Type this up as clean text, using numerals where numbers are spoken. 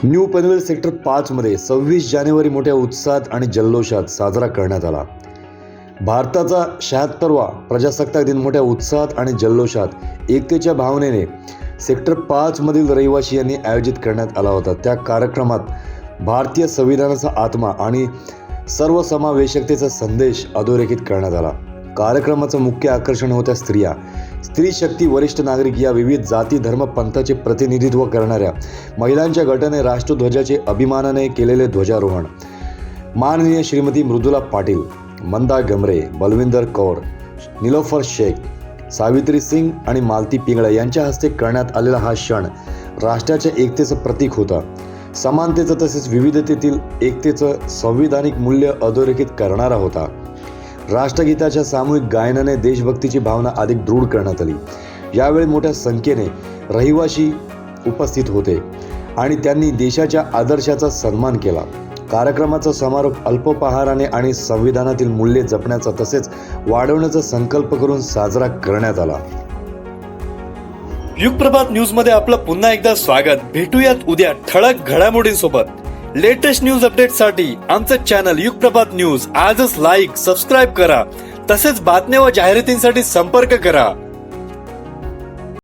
New Panvel sector 5 मध्ये 26 जानेवारी मोठ्या उत्साहात आणि जल्लोषात साजरा करण्यात आला। भारताचा 76वा प्रजासत्ताक दिन मोठ्या उत्साहात आणि जल्लोषात एकतेच्या भावनेने सेक्टर 5 मधील रहिवासी यांनी आयोजित करण्यात आला होता। त्या कार्यक्रमात भारतीय संविधानाचा आत्मा आणि सर्वसमावेशकतेचा संदेश अधोरेखित करण्यात आला। कार्यक्रमाचं मुख्य आकर्षण होत्या स्त्रिया, स्त्री शक्ती, वरिष्ठ नागरिक या विविध जाती धर्म पंथाचे प्रतिनिधित्व करणाऱ्या महिलांच्या गटाने राष्ट्रध्वजाचे अभिमानाने केलेले ध्वजारोहण माननीय श्रीमती मृदुला पाटील, मंदा गमरे, बलविंदर कौर, निलोफर शेख, सावित्री सिंग आणि मालती पिंगळे यांच्या हस्ते करण्यात आलेला हा क्षण राष्ट्राच्या एकतेचं प्रतीक होता। समानतेचं तसेच विविधतेतील एकतेचं संविधानिक मूल्य अधोरेखित करणारा होता। राष्ट्रगीताच्या सामूहिक गायनाने देशभक्तीची भावना अधिक दृढ करण्यात आली। यावेळी मोठ्या संख्येने रहिवासी उपस्थित होते आणि त्यांनी देशाच्या आदर्शाचा सन्मान केला। कार्यक्रमाचा समारोप अल्पोपहाराने आणि संविधानातील मूल्ये जपण्याचा तसेच वाढवण्याचा संकल्प करून साजरा करण्यात आला। युगप्रभात न्यूज मध्ये आपलं पुन्हा एकदा स्वागत। भेटूयात उद्या ठळक घडामोडींसोबत। लेटेस्ट न्यूज अपडेटसाठी आमचं चॅनल युगप्रभात न्यूज आजच लाईक, सबस्क्राईब करा। तसेच बातम्या व जाहिरातींसाठी संपर्क करा